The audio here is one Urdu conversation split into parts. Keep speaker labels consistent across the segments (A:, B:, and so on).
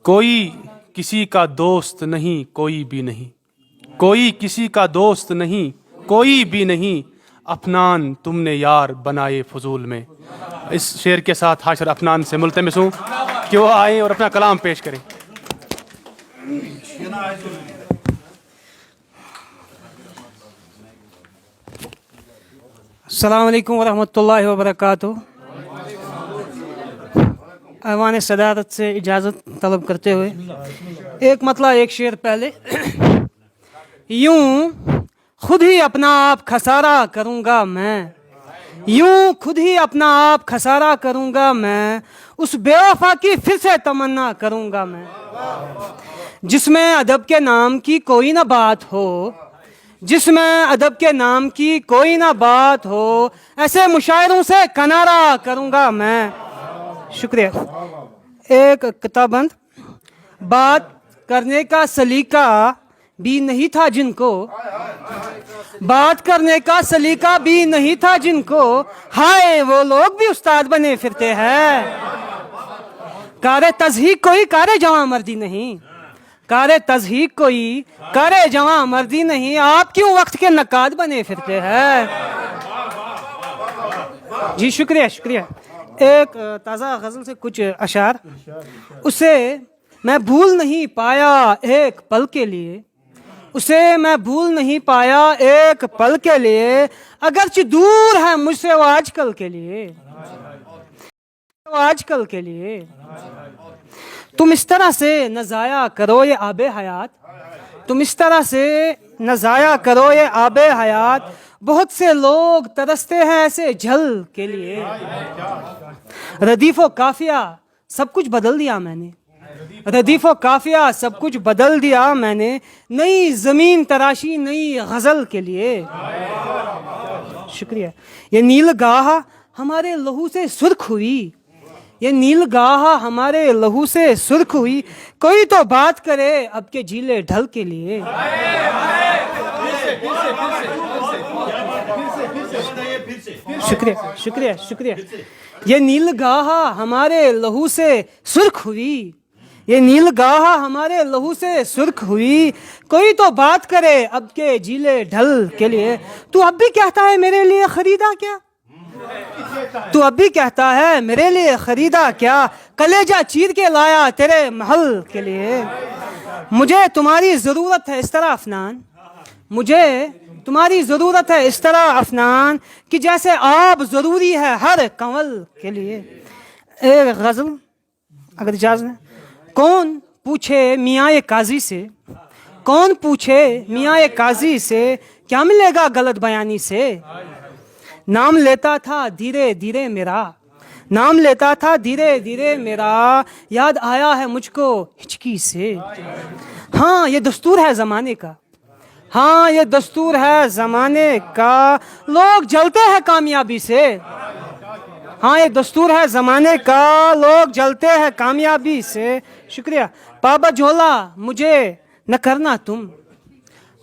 A: کوئی کسی کا دوست نہیں کوئی بھی نہیں، کوئی کسی کا دوست نہیں کوئی بھی نہیں، افنان تم نے یار بنائے فضول میں۔ اس شعر کے ساتھ حاشر افنان سے ملتمس ہوں کہ وہ آئیں اور اپنا کلام پیش کریں۔
B: السلام علیکم ورحمۃ اللہ وبرکاتہ۔ ایوان صدارت سے اجازت طلب کرتے ہوئے ایک مطلع ایک شعر پہلے۔ یوں خود ہی اپنا آپ خسارہ کروں گا میں، یوں خود ہی اپنا آپ خسارہ کروں گا میں، اس بے وفا کی پھر سے تمنا کروں گا میں، جس میں ادب کے نام کی کوئی نہ بات ہو، جس میں ادب کے نام کی کوئی نہ بات ہو، ایسے مشاعروں سے کنارہ کروں گا میں۔ شکریہ۔ ایک کتاب بند۔ بات کرنے کا سلیقہ بھی نہیں تھا جن کو، بات کرنے کا سلیقہ بھی نہیں تھا جن کو، ہائے وہ لوگ بھی استاد بنے پھرتے ہیں۔ کار تضحیق کوئی کار جواں مردی نہیں، کار تضحیق کوئی کار جواں مردی نہیں، آپ کیوں وقت کے نقاد بنے پھرتے ہیں۔ جی شکریہ شکریہ۔ ایک تازہ غزل سے کچھ اشعار۔ اسے میں بھول نہیں پایا ایک پل کے لیے، اسے میں بھول نہیں پایا ایک پل کے لیے، اگرچہ دور ہے مجھ سے وہ آج کل کے لیے، وہ آج کل کے لیے۔ تم اس طرح سے نہ ضائع کرو یہ آب حیات، تم اس طرح سے نہ ضائع کرو یہ آب حیات، بہت سے لوگ ترستے ہیں ایسے جھل کے لیے۔ ردیف و قافیہ سب کچھ بدل دیا میں نے، ردیف و قافیہ سب کچھ بدل دیا میں نے، نئی زمین تراشی نئی غزل کے لیے۔ شکریہ۔ یہ نیل گاہ ہمارے لہو سے سرخ ہوئی، یہ نیل گاہ ہمارے لہو سے سرخ ہوئی، کوئی تو بات کرے اب کے جھیلے ڈھل کے لیے۔ شکریہ شکریہ شکریہ۔ یہ نیل گاہ ہمارے لہو سے سرخ ہوئی، یہ نیل گاہ ہمارے لہو سے سرخ ہوئی، کوئی تو بات کرے اب کے جھیلے ڈھل کے لیے۔ تو اب بھی کہتا ہے میرے لیے خریدا کیا، تو اب بھی کہتا ہے میرے لیے خریدا کیا، کلیجہ چیر کے لایا تیرے محل کے لیے۔ مجھے تمہاری ضرورت ہے اس طرح افنان، مجھے تمہاری ضرورت ہے اس طرح افنان، کہ جیسے آب ضروری ہے ہر کنول کے لیے۔ ایک غزل اگر اجازت ہے۔ کون پوچھے میاں قاضی سے، کون پوچھے میاں قاضی سے، کیا ملے گا غلط بیانی سے، نام لیتا تھا دھیرے دھیرے میرا، نام لیتا تھا دھیرے دھیرے میرا، یاد آیا ہے مجھ کو ہچکی سے۔ ہاں یہ دستور ہے زمانے کا، ہاں یہ دستور ہے زمانے کا، لوگ جلتے ہیں کامیابی سے، ہاں یہ دستور ہے زمانے کا، لوگ جلتے ہیں کامیابی سے۔ شکریہ۔ پابا جھولا مجھے نہ کرنا تم،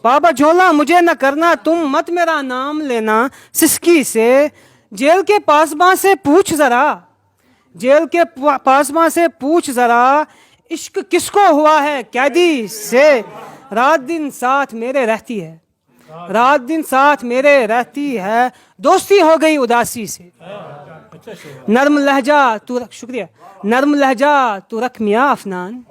B: پابا جھولا مجھے نہ کرنا تم، مت میرا نام لینا سسکی سے، جیل کے پاسباں سے پوچھ ذرا، جیل کے پاسباں سے پوچھ ذرا، عشق کس کو ہوا ہے قیدی سے، رات دن ساتھ میرے رہتی ہے، رات دن ساتھ میرے رہتی ہے، دوستی ہو گئی اداسی سے۔ نرم لہجہ تو رکھ، شکریہ، نرم لہجہ تو رکھ میاں افنان،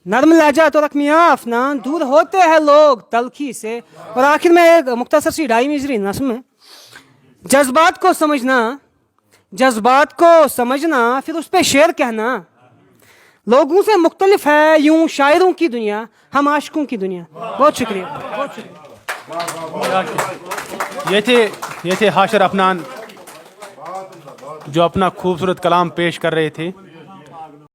B: نرم لہجہ تو رکھ میاں افنان، دور ہوتے ہیں لوگ تلخی سے۔ اور آخر میں ایک مختصر سی 2.5 مصری نظم ہے۔ جذبات کو سمجھنا، جذبات کو سمجھنا، پھر اس پہ شعر کہنا، لوگوں سے مختلف ہے یوں شاعروں کی دنیا، ہم عاشقوں کی دنیا۔ بہت شکریہ، بہت شکریہ۔
A: یہ تھے حاشر افنان جو اپنا خوبصورت کلام پیش کر رہے تھے۔